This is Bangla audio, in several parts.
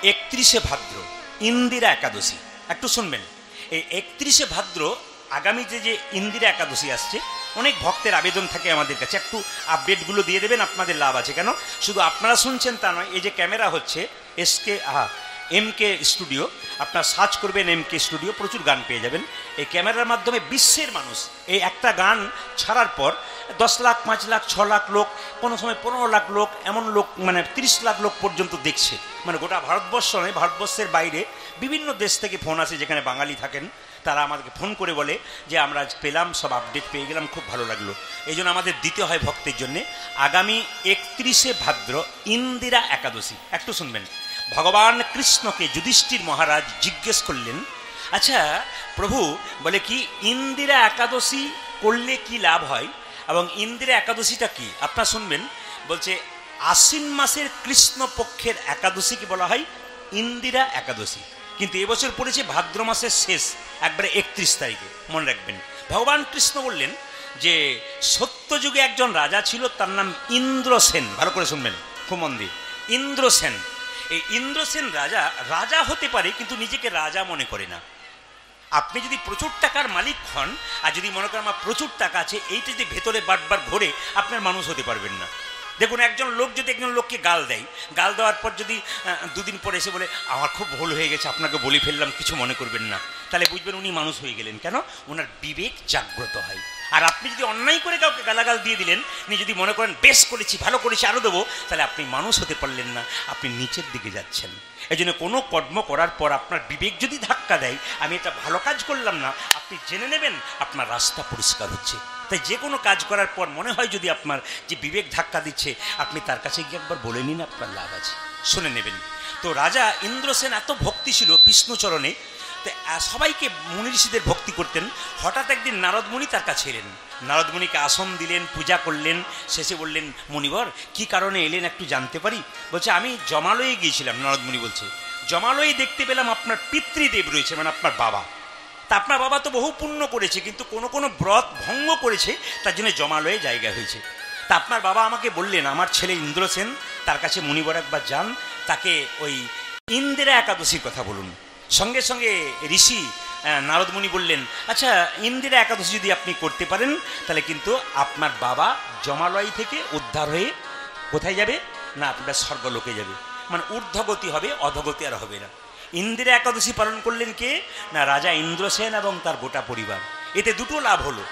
31শে ভাদ্র ইন্দিরা একাদশী, একটু শুনবেন। এই 31শে ভাদ্র আগামী যে ইন্দিরা একাদশী আসছে, অনেক ভক্তের আবেদন থাকে আমাদের কাছে, একটু আপডেটগুলো দিয়ে দেবেন, আপনাদের লাভ আছে। কেন শুধু আপনারা শুনছেন তা নয়, এই যে ক্যামেরা হচ্ছে MK স্টুডিও, আপনারা সার্চ করবেন MK স্টুডিও, প্রচুর গান পেয়ে যাবেন। এই ক্যামেরার মাধ্যমে বিশ্বের মানুষ এই একটা গান ছাড়ার পর 10 লাখ, 5 লাখ, 6 লাখ লোক, কোনো সময় 15 লাখ লোক, এমন লোক মানে 30 লাখ লোক পর্যন্ত দেখছে। মানে গোটা ভারতবর্ষ নয়, ভারতবর্ষের বাইরে বিভিন্ন দেশ থেকে ফোন আসে, যেখানে বাঙালি থাকেন তারা আমাদেরকে ফোন করে বলে যে আমরা আজ পেলাম, সব আপডেট পেয়ে গেলাম, খুব ভালো লাগলো। এই জন্য আমাদের দিতে হয় ভক্তের জন্যে। আগামী 31শে ভাদ্র ইন্দিরা একাদশী, একটু শুনবেন। ভগবান কৃষ্ণকে যুধিষ্ঠির মহারাজ জিজ্ঞেস করলেন, আচ্ছা প্রভু, বলে কি ইন্দিরা একাদশী করলে কি লাভ হয় এবং ইন্দিরা একাদশীটা কি? আপনারা শুনবেন। বলছে আশ্বিন মাসের কৃষ্ণপক্ষের একাদশীকে বলা হয় ইন্দিরা একাদশী, কিন্তু এবছর পড়েছে ভাদ্র মাসের শেষ, একবারে 31 তারিখে, মনে রাখবেন। ভগবান কৃষ্ণ বললেন যে সত্যযুগে একজন রাজা ছিল, তার নাম ইন্দ্রসেন। ভালো করে শুনবেন, খুব মন দিয়ে। ইন্দ্রসেন, এই ইন্দ্রসেন রাজা হতে পারে, কিন্তু নিজেকে রাজা মনে করে না। আপনি যদি প্রচুর টাকার মালিক হন আর যদি মনে করেন আমার প্রচুর টাকা আছে, এইটা যদি ভেতরে বারবার ঘোরে, আপনার মানুষ হতে পারবেন না। দেখুন, একজন লোক যদি একজন লোককে গাল দেয়, গাল দেওয়ার পর যদি 2 দিন পরে এসে বলে আমার খুব ভুল হয়ে গেছে, আপনাকে বলে ফেললাম, কিছু মনে করবেন না, তাহলে বুঝবেন উনি মানুষ হয়ে গেলেন। কেন? ওনার বিবেক জাগ্রত হয়। আর আপনি যদি অন্যায় করে কাউকে গালাগাল দিয়ে দিলেন, নিয়ে যদি মনে করেন বেশ করেছি, ভালো করেছি, আরও দেবো, তাহলে আপনি মানুষ হতে পারলেন না, আপনি নিচের দিকে যাচ্ছেন। এই জন্য কোনো কর্ম করার পর আপনার বিবেক যদি ধাক্কা দেয়, আমি এটা ভালো কাজ করলাম না, আপনি জেনে নেবেন আপনার রাস্তা পরিষ্কার হচ্ছে। তাই যে কোনো কাজ করার পর মনে হয় যদি আপনার যে বিবেক ধাক্কা দিচ্ছে, আপনি তার কাছে গিয়ে একবার বলে নিন, আপনার লাভ আছে, শুনে নেবেন। তো রাজা ইন্দ্রসেন এত ভক্তি ছিল বিষ্ণুচরণে, তো সবাইকে মুনি ঋষিদের ভক্তি করতেন। হঠাৎ একদিন নারদ মুনি তার কাছে এলেন, নারদ মুনিকে আসন দিলেন, পূজা করলেন, শেষে বললেন মুনিবর কি কারণে এলেন একটু জানতে পারি? বলছে আমি জমালয়ে গিয়েছিলাম। নারদ মুনি বলছে জমালয়ে দেখতে পেলাম আপনার পিতৃদেব রয়েছে, মানে আপনার বাবা। তা আপনার বাবা তো বহু পুণ্য করেছে, কিন্তু কোনো কোনো ব্রত ভঙ্গ করেছে, তার জন্য জমালয়ে জায়গা হয়েছে। তা আপনার বাবা আমাকে বললেন আমার ছেলে ইন্দ্রসেন, তার কাছে মুনিবর একবার যান, তাকে ওই ইন্দিরা একাদশীর কথা বলুন। সঙ্গে সঙ্গে ঋষি নারদ মুনি বললেন আচ্ছা ইন্দিরা একাদশী যদি আপনি করতে পারেন, তাহলে কিন্তু আপনার বাবা জমালয় থেকে উদ্ধার হয়ে কোথায় যাবে না, আপনার স্বর্গলোকে যাবে, মানে ঊর্ধ্বগতি হবে, অধগতি আর হবে না। ইন্দিরা একাদশী পালন করলেন কে না, রাজা ইন্দ্রসেন এবং তার গোটা পরিবার। এতে দুটো লাভ হলো,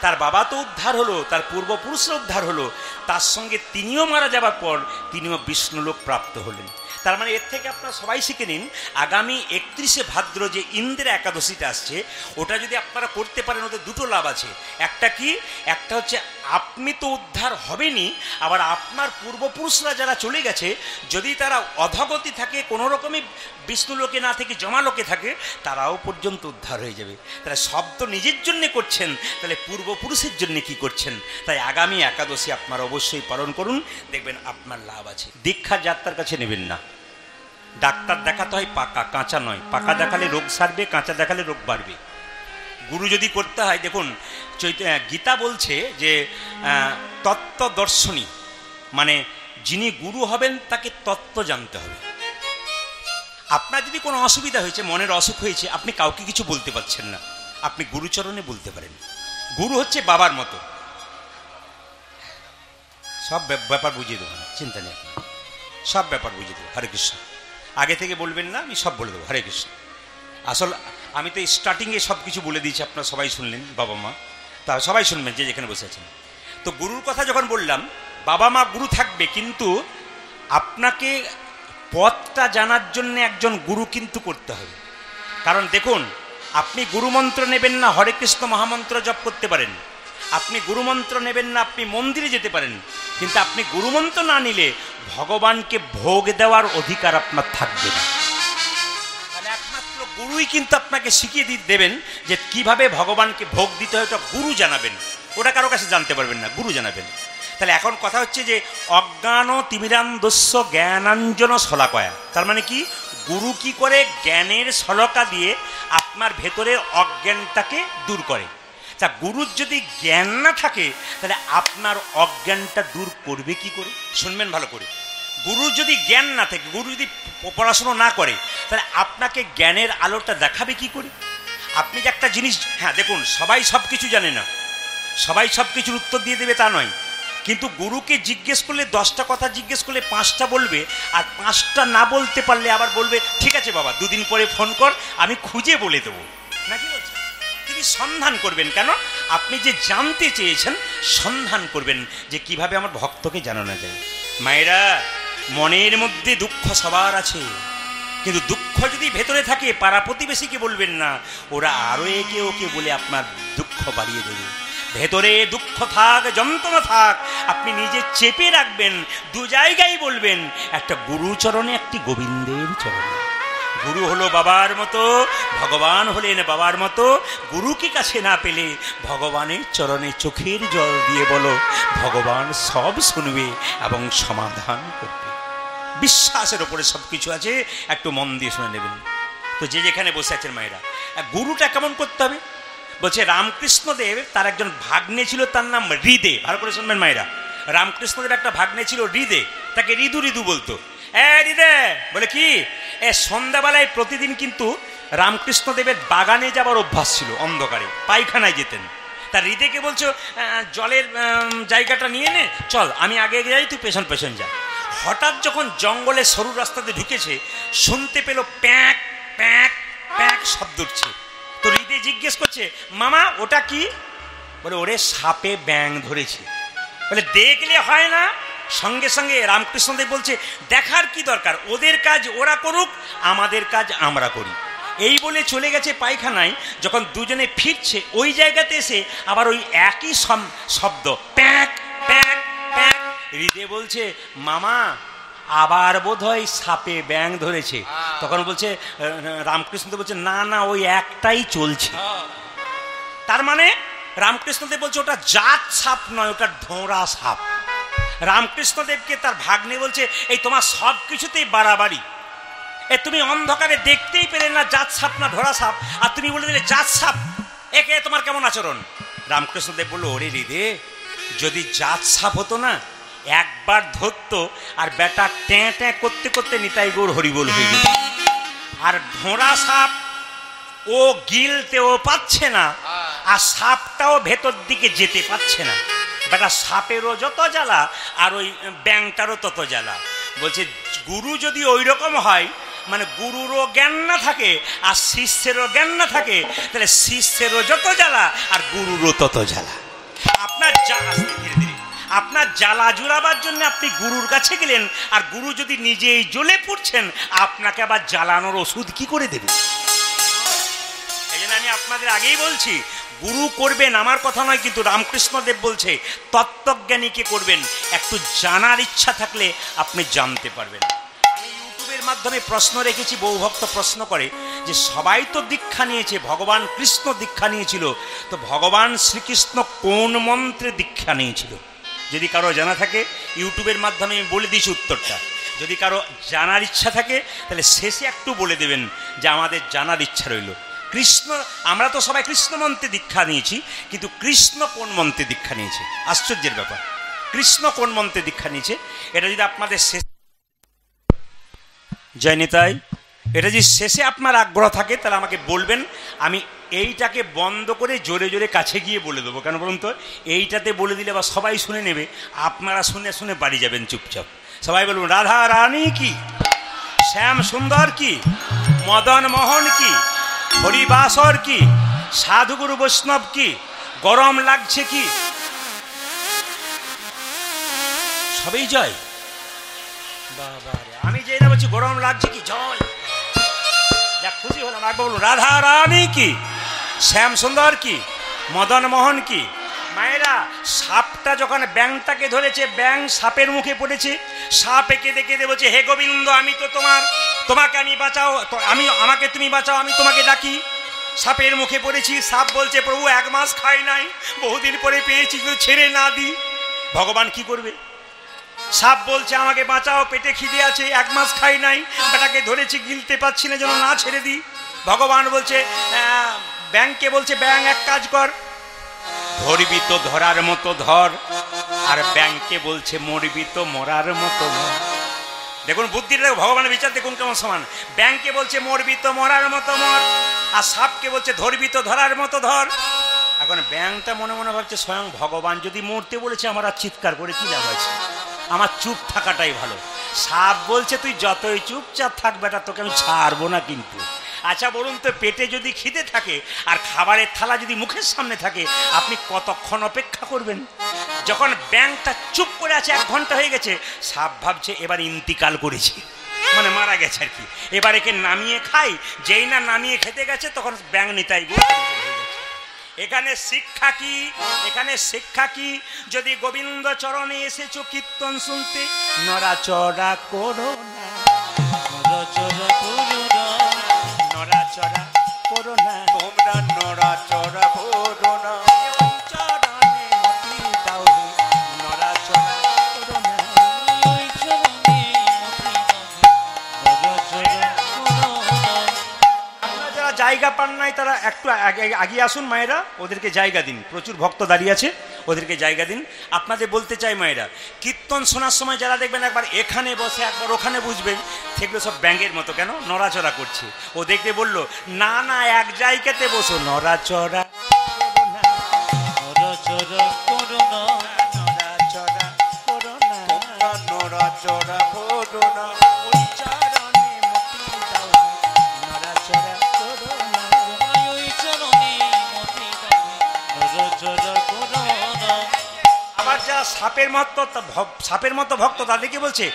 তার বাবা তো উদ্ধার হলো, তার পূর্বপুরুষরা উদ্ধার হলো, তার সঙ্গে তিনিও মারা যাবার পর তিনিও বিষ্ণুলোক প্রাপ্ত হলেন। তার মানে এর থেকে আপনারা সবাই শিখে নিন, আগামী 31শে ভাদ্র যে ইন্দিরা একাদশীটা আসছে, ওটা যদি আপনারা করতে পারেন, ওদের দুটো লাভ আছে। একটা কি, একটা হচ্ছে আপনি তো উদ্ধার হবেনই, আবার আপনার পূর্বপুরুষরা যারা চলে গেছে, যদি তারা অধগতি থাকে, কোনো রকমই বিষ্ণুলোকে না থেকে জমালোকে থাকে, তারাও পর্যন্ত উদ্ধার হয়ে যাবে। তাহলে সব তো নিজের জন্যে করছেন, তাহলে পূর্বপুরুষের জন্য কি করছেন? তাই আগামী একাদশী আপনারা অবশ্যই পালন করুন, দেখবেন আপনার লাভ আছে। দীক্ষা যাত্রার কাছে নেবেন না, ডাক্তার দেখাতে হয় পাকা, কাঁচা নয়। পাকা দেখালে রোগ সারবে, কাঁচা দেখালে রোগ বাড়বে। গুরু যদি করতে হয়, দেখুন গীতা বলছে যে তত্ত্ব দর্শনী, মানে যিনি গুরু হবেন তাকে তত্ত্ব জানতে হবে। আপনার যদি কোনো অসুবিধা হয়েছে, মনের অসুখ হয়েছে, আপনি কাউকে কিছু বলতে পারছেন না, আপনি গুরুচরণে বলতে পারেন। গুরু হচ্ছে বাবার মতো, সব ব্যাপার বুঝিয়ে দেবো, চিন্তা নেই, সব ব্যাপার বুঝিয়ে দেবো। হরে কৃষ্ণ, আগে থেকে বলবেন না, আমি সব বলে দেবো। হরে কৃষ্ণ। আসল আমি তো স্টার্টিংয়ে সব কিছু বলে দিয়েছি, আপনারা সবাই শুনলেন, বাবা মা, তা সবাই শুনবেন যে যেখানে বসে আছেন। তো গুরুর কথা যখন বললাম, বাবা মা গুরু থাকবে, কিন্তু আপনাকে পথটা জানার জন্য একজন গুরু কিন্তু করতে হবে। কারণ দেখুন, আপনি গুরুমন্ত্র নেবেন না, হরে কৃষ্ণ মহামন্ত্র জপ করতে পারেন, আপনি গুরুমন্ত্র নেবেন না, আপনি মন্দিরে যেতে পারেন, কিন্তু আপনি গুরুমন্ত্র না নিলে ভগবানকে ভোগ দেওয়ার অধিকার আপনার থাকবে না। তাহলে একমাত্র গুরুই কিন্তু আপনাকে শিখিয়ে দেবেন যে কিভাবে ভগবানকে ভোগ দিতে হয়, ওটা গুরু জানাবেন, ওটা কারো কাছে জানতে পারবেন না, গুরু জানাবেন। তাহলে এখন কথা হচ্ছে যে অজ্ঞান তিমিরান্ধস্য জ্ঞানাঞ্জন শলাকয়া, তার মানে কি, গুরু কি করে জ্ঞানের শলাকা দিয়ে আপনার ভেতরের অজ্ঞানটাকে দূর করে। তা গুরুর যদি জ্ঞান না থাকে, তাহলে আপনার অজ্ঞানটা দূর করবে কি করে? শুনবেন ভালো করে। গুরু যদি জ্ঞান না থাকে, গুরু যদি পড়াশুনো না করে, তাহলে আপনাকে জ্ঞানের আলোটা দেখাবে কি করে? আপনি যে একটা জিনিস, হ্যাঁ দেখুন, সবাই সব কিছু জানে না, সবাই সব কিছুর উত্তর দিয়ে দেবে তা নয়, কিন্তু গুরুকে জিজ্ঞেস করলে 10টা কথা জিজ্ঞেস করলে 5টা বলবে, আর 5টা না বলতে পারলে আবার বলবে ঠিক আছে বাবা 2 দিন পরে ফোন কর, আমি খুঁজে বলে দেবো। নাকি বলছেন? তিনি সন্ধান করবেন, কেন? আপনি যে জানতে চেয়েছেন সন্ধান করবেন যে কিভাবে আমার ভক্তকে জানানো যায়। মায়েরা, মনের মধ্যে দুঃখ সবার আছে, কিন্তু দুঃখ যদি ভেতরে থাকে পাড়া প্রতিবেশীকে বলবেন না, ওরা আরো একে ওকে বলে আপনার দুঃখ বাড়িয়ে দেবে। ভেতরে দুঃখ থাক, যন্ত্রণা থাক, আপনি নিজে চেপে রাখবেন, 2 জায়গায় বলবেন, একটা গুরুচরণে, একটি গোবিন্দের চরণে। গুরু হলো বাবার মতো, ভগবান হলেন বাবার মতো। গুরুকে কাছে না পেলে ভগবানের চরণে চোখের জল দিয়ে বলো, ভগবান সব শুনবে এবং সমাধান করবে। বিশ্বাসের ওপরে সব কিছু আছে, একটু মন দিয়ে শুনে নেবেন। তো যে যেখানে বসে আছেন মায়েরা, গুরুটা কেমন করতে হবে বলছে, রামকৃষ্ণদেব তার একজন ভাগ্নে ছিল, তার নাম হৃদে। ভালো করে শুনবেন মায়েরা, রামকৃষ্ণদেব একটা ভাগ্নে ছিল হৃদে, তাকে ঋদু ঋদু বলতো। হৃদে বলে কি, সন্ধ্যাবেলায় প্রতিদিন কিন্তু রামকৃষ্ণদেবের বাগানে যাবার অভ্যাস ছিল, অন্ধকারে পায়খানায় যেতেন। তার হৃদয়কে বলছো জলের জায়গাটা নিয়ে নে, চল আমি আগে যাই, তুই পেছন পেছন যা। হঠাৎ যখন জঙ্গলে সরু রাস্তাতে ঢুকেছে, শুনতে পেল প্যাঁক প্যাঁক প্যাঁক শব্দ উঠছে। তো হৃদয় জিজ্ঞেস করছে, মামা ওটা কি? বলে, ওরে সাপে ব্যাং ধরেছে। বলে, দেখলে হয় না? সঙ্গে সঙ্গে রামকৃষ্ণদেব বলছে, দেখার কি দরকার, ওদের কাজ ওরা করুক, আমাদের কাজ আমরা করি। এই বলে চলে গেছে পায়খানায়। যখন দুজনে ফিরছে, ওই জায়গাতে এসে আবার ওই একই শব্দ, প্যাঁক প্যাঁক প্যাঁক। হৃদয় বলছে, মামা আবার বোধহয় সাপে ব্যাং ধরেছে। তখন বলছে রামকৃষ্ণদেব বলছে, না না, ওই একটাই চলছে। তার মানে রামকৃষ্ণদেব বলছে ওটা জাত সাপ নয়, ওটা ঢোঁড়া সাপ। রামকৃষ্ণদেবকে তার ভাগ্নে বলছে, এই তোমার সব কিছুতেই বাড়াবাড়ি, তুমি অন্ধকারে দেখতেই পেলে না জাত সাপ না ঢোড়া সাপ, আর তুমি বলে দিলে জাত সাপ, একে তোমার কেমন আচরণ? রামকৃষ্ণদেব বলল, ওরে হৃদে, যদি জাত সাপ হতো না, একবার ধরতো আর বেটা ট্যাঁ ট্যাঁ করতে করতে নিতাই গৌর হরিবোল হয়ে যেত। আর ঢোঁড়া সাপ ও গিলতেও পাচ্ছে না, আর সাপটাও ভেতর দিকে যেতে পারছে না। বেটা সাপেরও যত জ্বালা আর ওই ব্যাংটারও তত জ্বালা। বলছে গুরু যদি ওই রকম হয়, মানে গুরুরও জ্ঞান না থাকে আর শিষ্যেরও জ্ঞান না থাকে, তাহলে শিষ্যেরও যত জ্বালা আর গুরুরও তত জ্বালা। আপনার ধীরে ধীরে আপনার জ্বালা জুড়াবার জন্য আপনি গুরুর কাছে গেলেন, আর গুরু যদি নিজেই জ্বলে পড়ছেন, আপনাকে আবার জ্বালানোর ওষুধ কি করে দেবে? এই জন্য আমি আপনাদের আগেই বলছি, গুরু করবেন আমার কথা নয়, কিন্তু রামকৃষ্ণদেব বলছে তত্ত্বজ্ঞানীকে করবেন। একটু জানার ইচ্ছা থাকলে আপনি জানতে পারবেন। আমি ইউটিউবের মাধ্যমে প্রশ্ন রেখেছি, বহু ভক্ত প্রশ্ন করে যে সবাই তো দীক্ষা নিয়েছে, ভগবান কৃষ্ণ দীক্ষা নিয়েছিল, তো ভগবান শ্রীকৃষ্ণ কোন মন্ত্রে দীক্ষা নিয়েছিল? যদি কারো জানা থাকে ইউটিউবের মাধ্যমে আমি বলে দিয়েছি উত্তরটা। যদি কারো জানার ইচ্ছা থাকে তাহলে শেষে একটু বলে দেবেন যে আমাদের জানার ইচ্ছা রইল। কৃষ্ণ, আমরা তো সবাই কৃষ্ণ মন্ত্রে দীক্ষা নিয়েছি, কিন্তু কৃষ্ণ কোন মন্ত্রে দীক্ষা নিয়েছে? আশ্চর্যের ব্যাপার, কৃষ্ণ কোন মন্ত্রে দীক্ষা নিয়েছে এটা যদি আপনাদের শেষ জয় নিতাই, এটা যদি শেষে আপনার আগ্রহ থাকে তাহলে আমাকে বলবেন, আমি এইটাকে বন্ধ করে জোরে জোরে কাছে গিয়ে বলে দেবো। কেন বলুন তো? এইটাতে বলে দিলে বা সবাই শুনে নেবে, আপনারা শুনে শুনে বাড়ি যাবেন চুপচাপ। সবাই বলুন, রাধা রানী কি, শ্যাম সুন্দর কি, মদন মোহন কি, হরিবাসর কি, সাধুগুরু বৈষ্ণব কি, গরম লাগছে কি, সবই জয়। বাবা, আমি যেটা বলছি গরম লাগছে কি, জয়। যা খুশি হলাম, একবার বলুন, রাধা রানী কি, শ্যাম সুন্দর কি, মদন মোহন কি। মায়েরা, সাপটা যখন ব্যাংটাকে ধরেছে, ব্যাং সাপের মুখে পড়েছে, সাপ এঁকে দেখে বলছে, হে গোবিন্দ, আমি তো তোমাকে আমি বাঁচাও, আমাকে তুমি বাঁচাও, আমি তোমাকে ডাকি। সাপের মুখে পড়েছি, সাপ বলছে, প্রভু 1 মাস খাই নাই, বহুদিন পরে পেয়েছি, ছেড়ে না দিই। ভগবান কি করবে? সাপ বলছে, আমাকে বাঁচাও, পেটে খিদে আছে, 1 মাস খাই নাই, বেটাকে ধরেছি, গিলতে পারছি না, যেন না ছেড়ে দিই। ভগবান বলছে, ব্যাংকে বলছে, ব্যাং এক কাজ কর, ধরবি তো ধরার মতো ধর, আর ব্যাংকে বলছে মরবি তো মরার মতো মর। দেখুন বুদ্ধিটা, ভগবানের বিচার দেখুন কেমন সমান। ব্যাংকে বলছে মরবি তো মরার মতো মর, আর সাপকে বলছে ধরবি তো ধরার মতো ধর। এখন ব্যাংকটা মনে মনে ভাবছে স্বয়ং ভগবান যদি মরতে বলেছে আমার আর চিৎকার করে কি লাভ আছে, আমার চুপ থাকাটাই ভালো। সাপ বলছে তুই যতই চুপচাপ থাক বেটা, তোকে আমি ছাড়বো না কিন্তু। আচ্ছা বলুন তো, পেটে যদি খিদে থাকে আর খাবারের থালা যদি মুখের সামনে থাকে, আপনি কতক্ষণ অপেক্ষা করবেন? যখন ব্যাংকটা চুপ করে আছে, 1 ঘন্টা হয়ে গেছে, সাপ ভাবছে এবার ইন্তিকাল করেছি, মানে মারা গেছে আর কি, এবার একে নামিয়ে খাই। যেই না নামিয়ে খেতে গেছে তখন ব্যাংক নিতাই গো। এখানে শিক্ষা কি? এখানে শিক্ষা কি? যদি গোবিন্দ চরণে এসেছো কীর্তন শুনতে, নড়াচড়া করো না, নড়াচড়া করো না, নড়াচড়া করো না, তোমরা নড়াচড়া করো না, চরণে মতি দাও, নড়াচড়া করো না, চরণে মতি দাও, নড়াচড়া করো না। আপনারা যারা জায়গা পান নাই তারা একটু আগিয়ে আসুন মায়েরা, ওদেরকে জায়গা দিন, প্রচুর ভক্ত দাঁড়িয়ে আছে, ওদেরকে জায়গা দিন। আপনাদের বলতে চাই মায়েরা, কীর্তন শোনার সময় যারা দেখবেন একবার এখানে বসে একবার ওখানে বুঝবেন, সেগুলো সব ব্যাঙের মতো কেন নড়াচড়া করছে। ও দেখতে বললো না না এক জায়গাতে বসো, নড়াচড়া নড়াচড়া করো না, নড়াচড়া করো না, তোমরা নড়াচড়া করো না, ওই চরণে মতি দাও, নড়াচড়া করো না, ওই চরণে মতি দাও, নড়াচড়া করো না। আবার যারা সাপের মতো ভক্ত তাদেরকে বলছে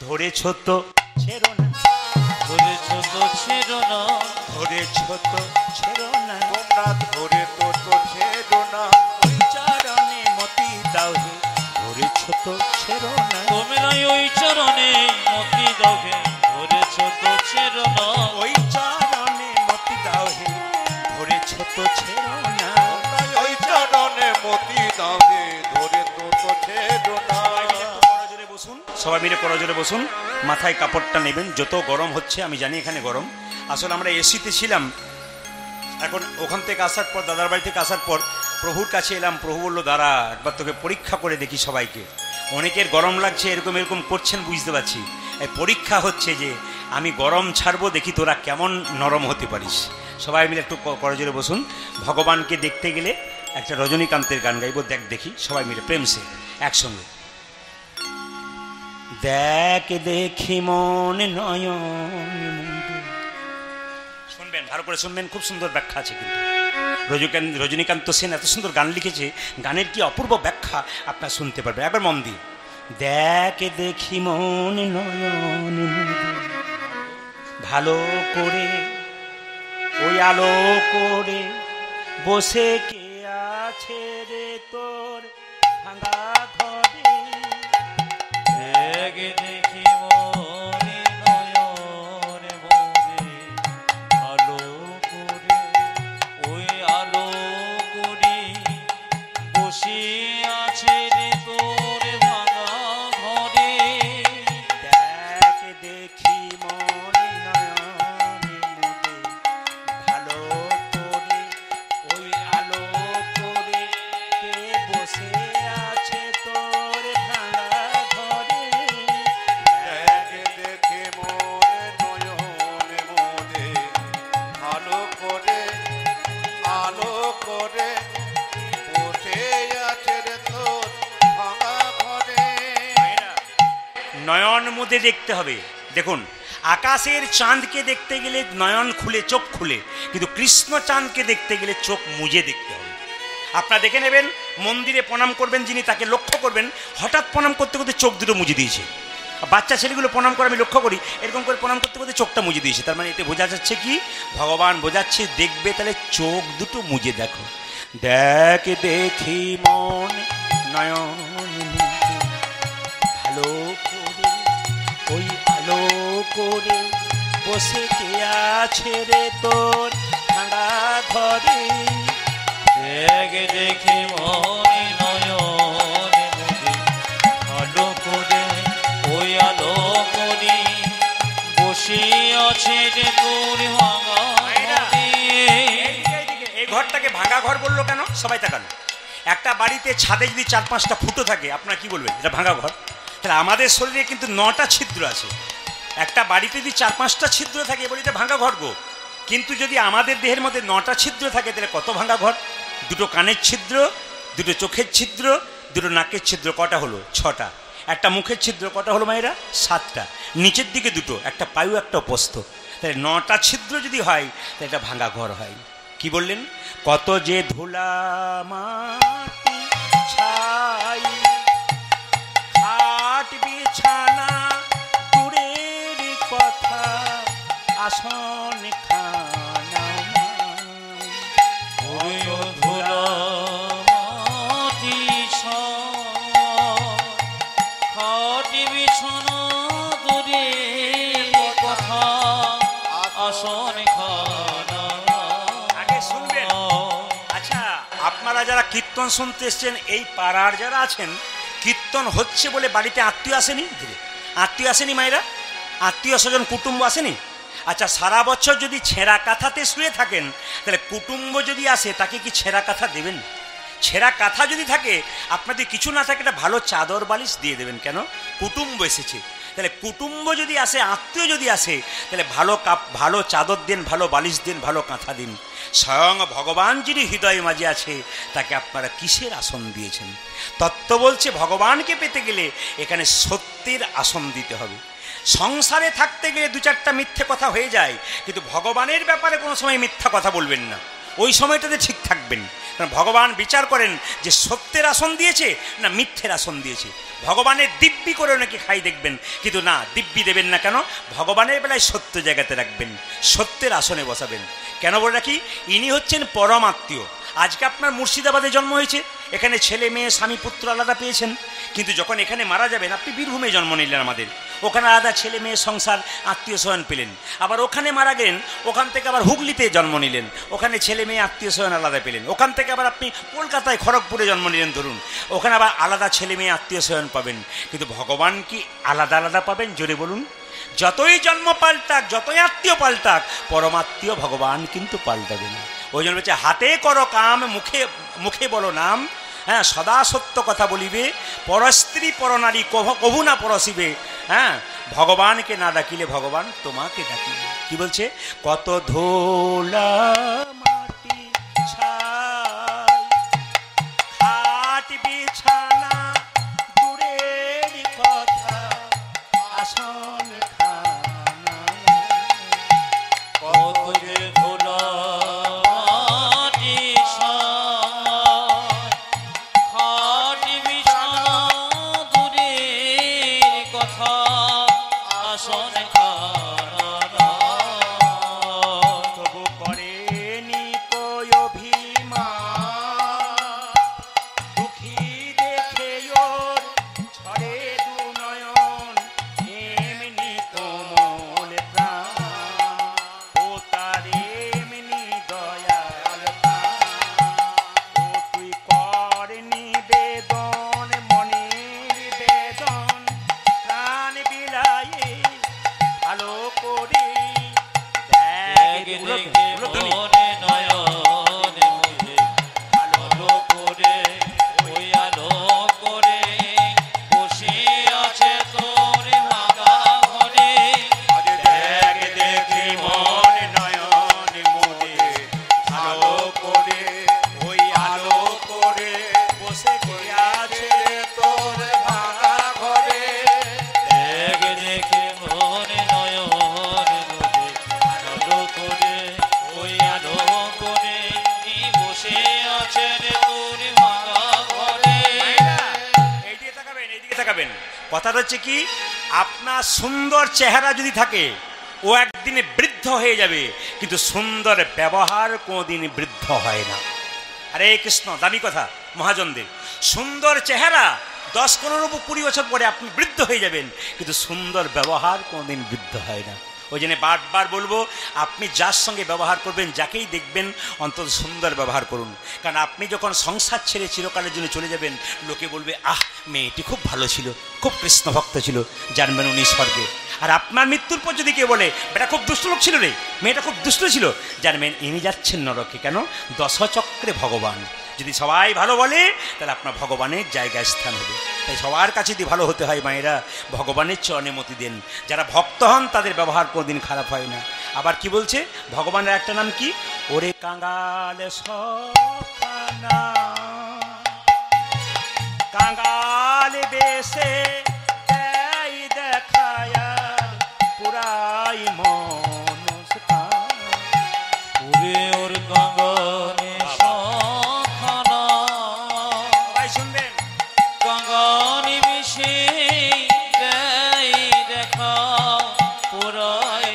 ধরেছ তো ছেড়ো না, ধরেছ তো ছেড়ো না, ধরেছ তো ছেড়ো না, তোমরা ধরে তো ছেড়ো না, ওই চরণে মতি দাও হে, ধরেছ তো ছেড়ো না, তোমরা ওই চরণে মতি দাও হে, ধরেছ তো ছেড়ো না, ওই চরণে মতি দাও হে, ধরেছ তো ছেড়ো না, ওই চরণে মতি দাও হে, ধরে তো ছেড়ো না। সবাই মিলে করজোরে বসুন, মাথায় কাপড়টা নেবেন, যত গরম হচ্ছে আমি জানি এখানে গরম। আসলে আমরা এসিতে ছিলাম, এখন ওখান থেকে আসার পর দাদার বাড়ি থেকে আসার পর প্রভুর কাছে এলাম। প্রভু বললো দাঁড়া একবার তোকে পরীক্ষা করে দেখি সবাইকে, অনেকের গরম লাগছে এরকম করছেন বুঝতে পারছি, এই পরীক্ষা হচ্ছে যে আমি গরম ছাড়বো, দেখি তোরা কেমন নরম হতে পারিস। সবাই মিলে একটু করজোরে বসুন। ভগবানকে দেখতে গেলে একটা রজনীকান্তের গান গাইব, দেখি সবাই মিলে প্রেম সে একসঙ্গে। দেখ দেখি মন নয়ন, শুনবেন ভালো করে শুনবেন, খুব সুন্দর ব্যাখ্যা আছে কিন্তু। রজনীকান্ত সেন এত সুন্দর গান লিখেছে, গানের কি অপূর্ব ব্যাখ্যা আপনার শুনতে পারবেন, একবার মন দিয়ে। দেখ দেখি মন নয়ন, ভালো করে ওই আলো করে বসে কে আছে রে তোর ভাঙা ঘরে, দেখি মনে নয়ন মনে, আলো করে ওই আলো করে বসে আছে রে তোর ভাঙা ঘরে, দেখ দেখি মনে নয়ন মনে, ভালো করে ওই আলো করে কে বসে আছে তোর ভাঙা ঘরে, দেখ দেখে মনে নয়ন মনে, ভালো করে আলো করে বসে আছে রে তোর ভাঙা ঘরে। নয়ন মুদে দেখতে হবে। দেখুন আকাশের চাঁদকে দেখতে গেলে নয়ন খুলে চোখ খুলে, কিন্তু কৃষ্ণ চাঁদকে দেখতে গেলে চোখ মুজে দেখতে হবে। আপনারা দেখে নেবেন, মন্দিরে প্রণাম করবেন যিনি তাকে লক্ষ্য করবেন, হঠাৎ প্রণাম করতে করতে চোখ দুটো মুজে দিয়েছে। বাচ্চা ছেলেগুলো প্রণাম করে আমি লক্ষ্য করি, এরকম করে প্রণাম করতে করতে চোখটা মুজে দিয়েছে। তার মানে এতে বোঝা যাচ্ছে কি, ভগবান বোঝাচ্ছে দেখবে তাহলে চোখ দুটো মুজে দেখো। দেখ দেখি মন নয়ন ভালো করে ওই আলো করে বসে কে আছে রে তোর ভাঙা ঘরে, দেখ দেখি মন নয়ন ভালো করে ওই আলো করে বসে আছে রে তোর ভাঙা ঘরে। এই ঘরটাকে ভাঙা ঘর বললো কেন? সবাই তাকানো। একটা বাড়িতে ছাদে যদি 4-5টা ফুটো থাকে আপনারা কি বলবেন? এটা ভাঙা ঘর। তাহলে আমাদের শরীরে কিন্তু 9টা ছিদ্র আছে। একটা বাড়িতে যদি 4-5টা ছিদ্র থাকে এ বাড়িতে ভাঙা ঘর গো। কিন্তু যদি আমাদের দেহের মধ্যে 9টা ছিদ্র থাকে তাহলে কত ভাঙা ঘর? 2টো কানের ছিদ্র, 2টো চোখের ছিদ্র, 2টো নাকের ছিদ্র, কটা হলো? 6টা। একটা মুখের ছিদ্র কটা হলো মায়েরা? 7টা। নিচের দিকে 2টো, একটা পায়ু একটা উপস্থ, তাহলে 9টা ছিদ্র যদি হয় তাহলে এটা ভাঙা ঘর হয়। কি বললেন? কত যে ধুলা মাটি ছাই, খাট বিছানা দূরের কথা, আসন খানা ধুলা মাটি খাট বিছানা দূরের কথা, আসন খানা। আগে শুনবেন। আচ্ছা, আপনারা যারা কীর্তন শুনতে এসছেন, এই পাড়ার যারা আছেন, কীর্তন হচ্ছে বলে বাড়িতে আত্মীয় আসেনি? ধীরে আত্মীয় আসেনি মায়েরা? আত্মীয় স্বজন কুটুম্ব আসেনি? আচ্ছা, সারা বছর যদি ছেঁড়া কাঁথাতে শুয়ে থাকেন তাহলে কুটুম্ব যদি আসে তাকে কি ছেঁড়া কাঁথা দেবেন? ছেঁড়া কাঁথা যদি থাকে, আপনাদের কিছু না থাকে একটা ভালো চাদর বালিশ দিয়ে দেবেন। কেন? কুটুম্ব এসেছে। তাহলে কুটুম্ব যদি আসে, আত্মীয় যদি আসে, তাহলে ভালো চাদর দিন, ভালো বালিশ দিন, ভালো কাঁথা দিন। স্বয়ং ভগবান যিনি হৃদয় মাঝে আছে তাকে আপনারা কিসের আসন দিয়েছেন? তত্ত্ব বলছে ভগবানকে পেতে গেলে এখানে সত্যের আসন দিতে হবে। সংসারে থাকতে গেলে 2-4টা মিথ্যে কথা হয়ে যায়, কিন্তু ভগবানের ব্যাপারে কোনো সময় মিথ্যা কথা বলবেন না। ওই সময়টাতে ঠিক থাকবেন, কারণ ভগবান বিচার করেন যে সত্যের আসন দিয়েছে না মিথ্যের আসন দিয়েছে। ভগবানের দিব্যি করে নাকি খাই দেখবেন, কিন্তু না, দিব্যি দেবেন না। কেন? ভগবানের বেলায় সত্য জায়গাতে রাখবেন, সত্যের আসনে বসাবেন। কেন বলে রাখি? ইনি হচ্ছেন পরম আত্মীয়। আজকে আপনার মুর্শিদাবাদে জন্ম হয়েছে, এখানে ছেলে মেয়ে স্বামী পুত্র আলাদা পেয়েছেন, কিন্তু যখন এখানে মারা যাবেন, আপনি বীরভূমে জন্ম নিলেন আমাদের, ওখানে আলাদা ছেলে মেয়ে সংসার আত্মীয় স্বজন পেলেন। আবার ওখানে মারা গেলেন, ওখান থেকে আবার হুগলিতে জন্ম নিলেন, ওখানে ছেলে মেয়ে আত্মীয় স্বজন আলাদা পেলেন। ওখান থেকে আবার আপনি কলকাতায় খড়গপুরে জন্ম নিলেন ধরুন, ওখানে আবার আলাদা ছেলে মেয়ে আত্মীয় স্বজন পাবেন। কিন্তু ভগবান কি আলাদা আলাদা পাবেন? জোরে বলুন। যতই জন্ম পাল্টাক, যতই আত্মীয় পাল্টাক, পরমাত্মীয় ভগবান কিন্তু পাল্টাবে না। ওই জন্য বলছে, হাতে করো কাম, মুখে মুখে বলো নাম, হ্যাঁ, সদা সত্য কথা বলিবে, পরস্ত্রী পরনারী কভু না পরশিবে। হ্যাঁ, ভগবানকে না ডাকিলে ভগবান তোমাকে ডাকিবে। কি বলছে? কত ধোলা মাটি ছাই, খাট বিছানা দূরের কথা, আসন খানা। কত যে ধুলা মাটি খাট বিছানা দূরের কথা, আসন খানা। তবু করেনি কই অভিমান, দুঃখী দেখে ওর ঝরে দু নয়ন, এমনি কোমল প্রাণ, ও তার এমনি দয়াল প্রাণ। ও তুই কর নিবেদন, মনের বেদন, প্রাণ বিলায়ে ভালো করে দেখ দেখে মনে নয়নে মুখে, আলো করে ওই আলো করে বসে আছে তোর ভাঙা ঘরে। দেখ দেখে মন নয়ন মোরে, আলো করে ওই আলো করে বসে আছে তোর ভাঙা ঘরে। দেখ দেখে মনে নয়নে মুখে, আলো করে ওই আলো করে বসে আছে তোর ভাঙা ঘরে। এইদিকে তাকাবেন, এইদিকে তাকাবেন। কথাটা হচ্ছে কি, আপনার সুন্দর চেহারা যদি থাকে ও একদিনে বৃদ্ধ হয়ে যাবে, কিন্তু সুন্দর ব্যবহার কোনোদিন বৃদ্ধ হয় না। হরে কৃষ্ণ, দামি কথা মহাজনদের। সুন্দর চেহারা 10, 15, 20 বছর পরে আপনি বৃদ্ধ হয়ে যাবেন, কিন্তু সুন্দর ব্যবহার কোনোদিন বৃদ্ধ হয় না। ওই জন্য বারবার বলবো, আপনি যার সঙ্গে ব্যবহার করবেন, যাকেই দেখবেন, অন্তত সুন্দর ব্যবহার করুন। কারণ আপনি যখন সংসার ছেড়ে চিরকালের জন্য চলে যাবেন, লোকে বলবে, আহ, মেয়েটি খুব ভালো ছিল, খুব কৃষ্ণ ভক্ত ছিল, জানবেন উনি স্বর্গে। আর আপনার মৃত্যুর পর যদি কেউ বলে, বেটা খুব দুষ্ট লোক ছিল রে, মেয়েটা খুব দুষ্ট ছিল, জানবেন ইনি যাচ্ছেন নরকে। কেন? দশচক্রে ভগবান। যদি সবাই ভালো বলে তাহলে আপনার ভগবানের জায়গায় স্থান হবে। তাই সবার কাছে যদি ভালো হতে হয় মায়েরা, ভগবানের চরণে মতি দেন। যারা ভক্ত হন তাদের ব্যবহার কোনোদিন খারাপ হয় না। আবার কি বলছে ভগবানের একটা নাম কি, ওরে কাঙ্গাল সখানা, কাঙ্গাল বেশে এই দেখায় পুরাই মনস্কান। ওরে ওর কাঙ্গালে সখানা, সবাই শুনবেন, কাঙ্গালি মিশে দেয় দেখা পুরাই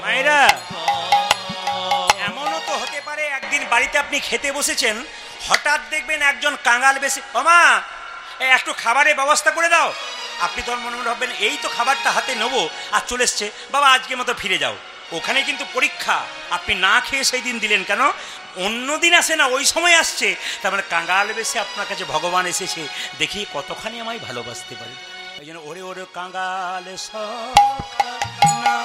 মায়েরা মনস্কান। এমনও তো হতে পারে একদিন বাড়িতে আপনি খেতে বসেছেন, হঠাৎ দেখবেন একজন কাঙ্গাল বেশি, ওমা একটু খাবারের ব্যবস্থা করে দাও। আপনি তখন মনে মনে ভাববেন এই তো খাবারটা হাতে নেবো আর চলে এসছে, বাবা আজকের মতো ফিরে যাও। ওখানে কিন্তু পরীক্ষা, আপনি না খেয়ে সেই দিন দিলেন কেন, অন্য দিন আসে না ওই সময় আসছে। তার মানে কাঙ্গাল বেশি আপনার কাছে ভগবান এসেছে, দেখি কতখানি আমায় ভালোবাসতে পারে। ওই জন্য ওরে ওরে কাঙ্গাল সখানা,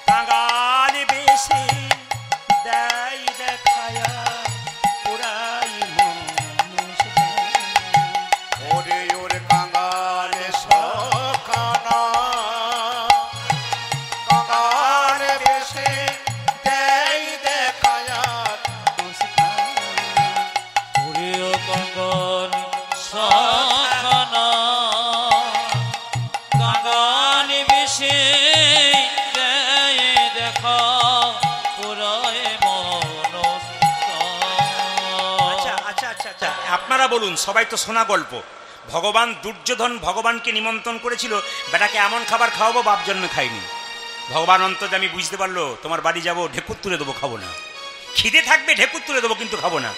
কাঙ্গাল বেশি দেয় দেখায়া পুরাই মনস্কান। ওরে ওরে কাঙ্গালে সখানা, কাঙ্গাল বেশে দেই দেখায়াত। ওরে ও কাঙ্গালি সখানা, কাঙ্গালি মিশে দেয় দেখা পুরাই মনস্কান। আচ্ছা, আপনারা বলুন, সবাই তো শোনা গল্প, ভগবান দুর্যোধন ভগবানকে নিমন্ত্রণ করেছিল, বেটাকে এমন খাবার খাওয়াবো বাপ জন্মে খাইনি। ভগবান অন্তর্যামী বুঝতে পারলো তোমার বাড়ি যাবো, ঢেকুর তুলে দেবো, খাবো না। খিদে থাকবে ঢেকুর তুলে দেবো কিন্তু খাবো না।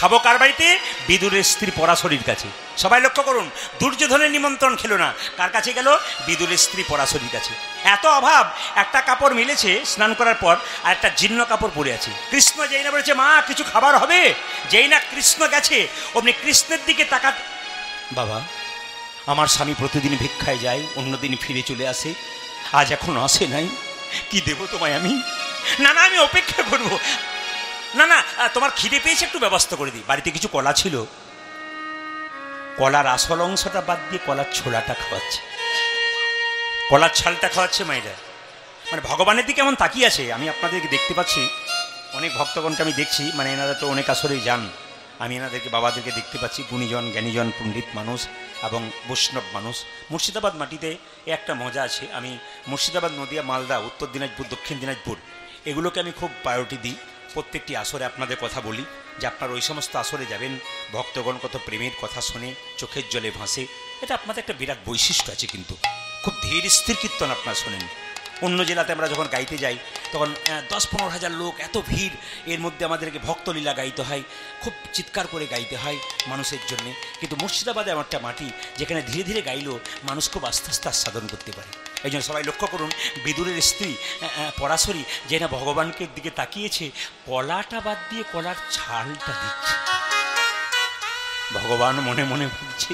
খাবো কার বাড়িতে? বিদুরের স্ত্রী পরাশরীর কাছে। সবাই লক্ষ্য করুন, দুর্যোধনের নিমন্ত্রণ খেলো না, কার কাছে গেল? বিদুরের স্ত্রী পরাশরীর কাছে। এত অভাব, একটা কাপড় মিলেছে স্নান করার পর, আর একটা জীর্ণ কাপড় পরে আছে। কৃষ্ণ যেই না বলেছে মা কিছু খাবার হবে, যেই না কৃষ্ণ গেছে অমনি কৃষ্ণের দিকে তাকাত, বাবা আমার স্বামী প্রতিদিন ভিক্ষায় যায়, অন্যদিন ফিরে চলে আসে, আজ এখন আসে নাই, কি দেবো তোমায় আমি? না না আমি অপেক্ষা করবো। না না তোমার খিদে পেয়েছে, একটু ব্যবস্থা করে দিই। বাড়িতে কিছু কলা ছিল, কলার আসল অংশটা বাদ দিয়ে কলার ছোলাটা খাওয়াচ্ছে, কলার ছালটা খাওয়াচ্ছে মায়েরা। মানে ভগবানের দিকে এমন তাকিয়ে আছে। আমি আপনাদেরকে দেখতে পাচ্ছি, অনেক ভক্তগণকে আমি দেখছি, মানে এনারা তো অনেক আসরেই যান, আমি এনাদেরকে বাবাদেরকে দেখতে পাচ্ছি, গুণীজন জ্ঞানীজন পণ্ডিত মানুষ এবং বৈষ্ণব মানুষ। মুর্শিদাবাদ মাটিতে একটা মজা আছে। আমি মুর্শিদাবাদ, নদিয়া, মালদা, উত্তর দিনাজপুর, দক্ষিণ দিনাজপুর এগুলোকে আমি খুব প্রায়োরিটি দিই। প্রত্যেকটি আসরে আপনাদের কথা বলি যে আপনার ওই সমস্ত আসরে যাবেন, ভক্তগণ কত প্রেমের কথা শুনে চোখের জলে ভাসে। এটা আপনাদের একটা বিরাট বৈশিষ্ট্য আছে, কিন্তু খুব ধীর স্থির কীর্তন আপনারা শোনেন। অন্য জেলাতে আমরা যখন গাইতে যাই তখন 10-15 হাজার লোক, এত ভিড়, এর মধ্যে আমাদেরকে ভক্তলীলা গাইতে হয়, খুব চিৎকার করে গাইতে হয় মানুষের জন্যে। কিন্তু মুর্শিদাবাদে এমন একটা মাটি যেখানে ধীরে ধীরে গাইলেও মানুষ খুব আস্তে আস্তে আস্বাদন করতে পারে। এই জন্য সবাই লক্ষ্য করুন, বিদুরের স্ত্রী পরাশরী যে না ভগবানকে দিকে তাকিয়েছে, কলাটা বাদ দিয়ে কলার ছালটা দিচ্ছে। ভগবান মনে মনে ভাবছে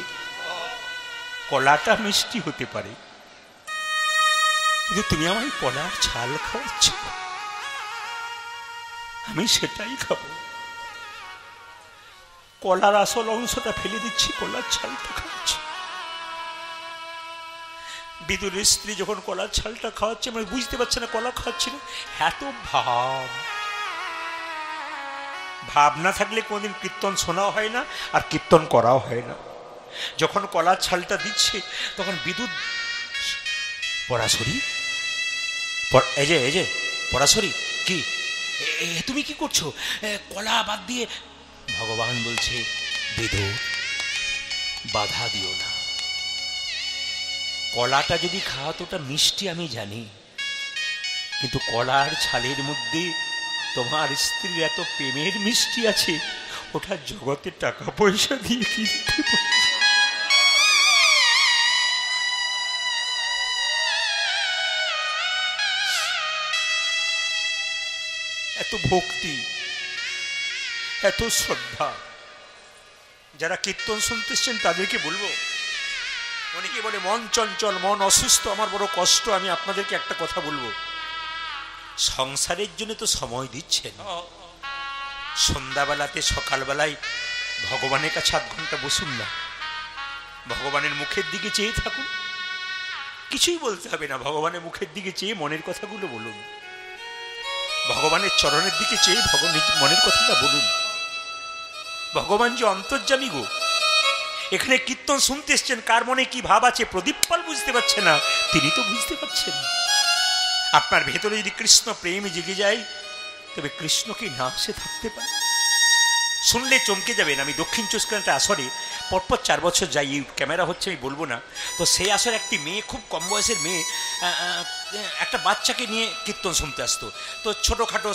কলাটা মিষ্টি হতে পারে, কিন্তু তুমি আমায় কলার ছাল খাওয়াচ্ছ, আমি সেটাই খাবো। কলার আসল অংশটা ফেলে দিচ্ছি, কলার ছালটা খাচ্ছি। বিদুরের স্ত্রী যখন কলার ছালটা খাওয়াচ্ছে, আমি বুঝতে পারছি না কলা খাওয়াচ্ছি না, এত ভাব না থাকলে কোনোদিন কীর্তন শোনাও হয় না আর কীর্তন করাও হয় না। যখন কলার ছালটা দিচ্ছে তখন বিদুর, পরাশরী, এই যে পরাশরী, কি তুমি কি করছো? কলা বাদ দিয়ে। ভগবান বলছে বিদুর বাধা দিও না, কলাটা যদি খাওয়াতো ওটা মিষ্টি আমি জানি, কিন্তু কলার ছালের মধ্যে তোমার স্ত্রীর এত প্রেমের মিষ্টি আছে, ওটা জগতে টাকা পয়সা দিয়ে কিনতে পারে। এত ভক্তি, এত শ্রদ্ধা, যারা কীর্তন শুনতেছেন তাদেরকে বলবো, অনেকে বলে মন চঞ্চল, মন অসুস্থ, আমার বড় কষ্ট। আমি আপনাদেরকে একটা কথা বলবো, সংসারের জন্য তো সময় দিচ্ছেন, সন্ধ্যাবেলাতে সকালবেলায় ভগবানের কাছে 8 ঘন্টা বসুন না, ভগবানের মুখের দিকে চেয়ে থাকুন। কিছুই বলতে হবে না, ভগবানের মুখের দিকে চেয়ে মনের কথাগুলো বলুন, ভগবানের চরণের দিকে চেয়ে ভগবানের মনের কথাটা বলুন। ভগবান যে অন্তর্যামী গো, এখানে কীর্তন শুনতে এসছেন, কার মনে কি ভাব আছে প্রদীপ পাল বুঝতে পারছে না, তিনি তো বুঝতে পারছেন। আপনার ভেতরে যদি কৃষ্ণ প্রেম জেগে যায়, তবে কৃষ্ণকে না সে থাকতে পারে। শুনলে চমকে যাবেন। আমি দক্ষিণ 24 আসরে পরপর 4 বছর যাই, এই ক্যামেরা হচ্ছে আমি বলবো না। তো সেই আসরে একটি মেয়ে, খুব কম বয়সের মেয়ে, একটা বাচ্চাকে নিয়ে কীর্তন শুনতে আসতো। তো ছোটোখাটো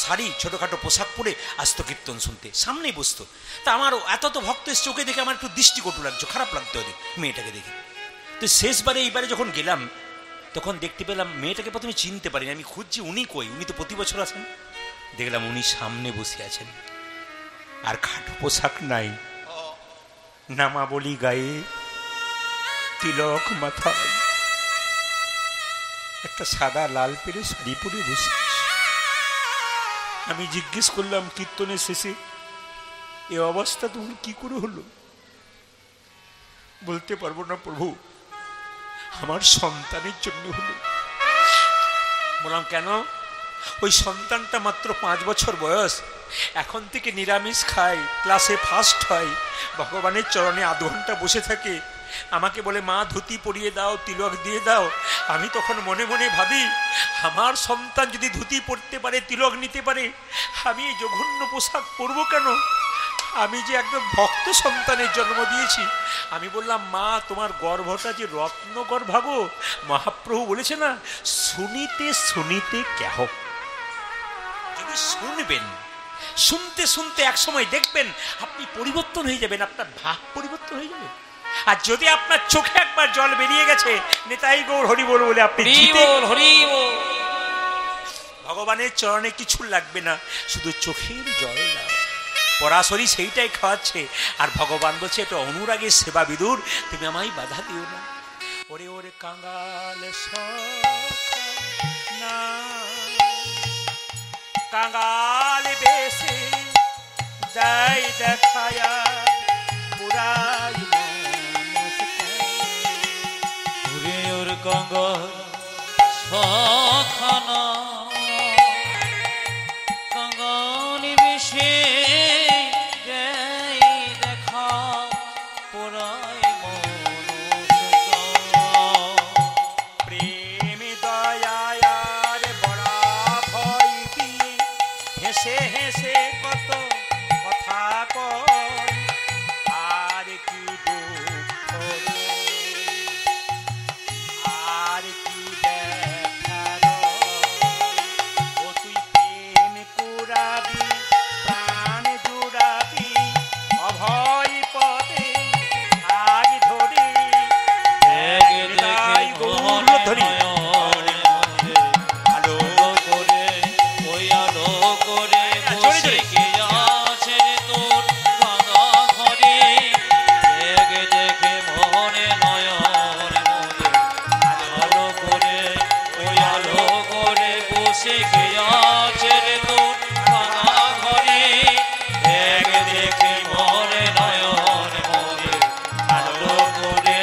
শাড়ি, ছোটোখাটো পোশাক পরে আসতো কীর্তন শুনতে, সামনেই বসতো। তা আমার এত তো ভক্ত এসে চোখে দেখে আমার একটু দৃষ্টিকটু লাগছে, খারাপ লাগতো ওদের মেয়েটাকে দেখে। তো শেষবারে এইবারে যখন গেলাম, তখন দেখতে পেলাম মেয়েটাকে প্রথমে চিনতে পারিনি। আমি খুঁজছি উনি কই, উনি তো প্রতি বছর আসেন। দেখলাম উনি সামনে বসে আছেন, আর খাটো পোশাক নাই, নামাবলী গায়ে, তিলক মাথায়, একটা সাদা লাল পেরে শাড়ি পরে বসে। আমি জিজ্ঞেস করলাম কীর্তনের শেষে, এ অবস্থা তুমি কি করে হলো? বলতে পারবো না প্রভু, আমার সন্তানের জন্য হলো। বললাম কেন? ওই সন্তানটা মাত্র 5 বছর বয়স, এখন থেকে নিরামিষ খায়, ক্লাসে ফার্স্ট হয়, ভগবানের চরণে 8 ঘন্টা বসে থাকে। আমাকে বলে মা ধুতি পরিয়ে দাও, তিলক দিয়ে দাও। আমি তখন মনে মনে ভাবি, আমার সন্তান যদি ধুতি পরতে পারে, তিলক নিতে পারে, আমি এই জঘন্য পোশাক পরবো কেন? আমি যে একদম ভক্ত সন্তানের জন্ম দিয়েছি। আমি বললাম মা, তোমার গর্ভটা যে রত্ন গর্ভাগো, মহাপ্রভু বলেছে না, শুনিতে শুনিতে কেহ। যদি শুনবেন, শুনতে শুনতে এক সময় দেখবেন আপনি পরিবর্তন হয়ে যাবেন, আপনার ভাব পরিবর্তন হয়ে যাবে। আর যদি আপনার চোখে একবার জল বেরিয়ে গেছে, নেতাই গৌর হরি বল বলে আপনি ভগবানের চরণে কিছু লাগবে না, শুধু চোখের জল না। পরাশরী সেইটাই খাওয়াচ্ছে, আর ভগবান বলছে এটা অনুরাগের সেবা বিদুর, তুমি আমায় বাধা দিও না। ওরে ওরে কাঙ্গাল না, কাঙ্গাল বেশে যাই দেখায়া পুরাই ওরে ওর কাঙ্গাল সখানা, কাঙ্গাল বেশে যাই দেখা পুরাই প্রেম দয়ার বড়া ভয় দিয়ে হেসে হেসে কত কথা কয়, আর কি দুঃখ আর কি ব্যথার। ও তুই প্রেম কুড়াবি, প্রাণ জুড়াবি, অভয় পদে আজ ধরে হৃদয় গৌর ধরি। আলো করে ওই আলো করে বসে কে আছে তোর ভাঙা ঘরে, দেখে দেখে মনে নয়ন মনে। আলো করে ওই আলো করে বসে কে আছে তোর ভাঙা ঘরে, দেখে দেখে মনে নয়ন মনে। আলো করে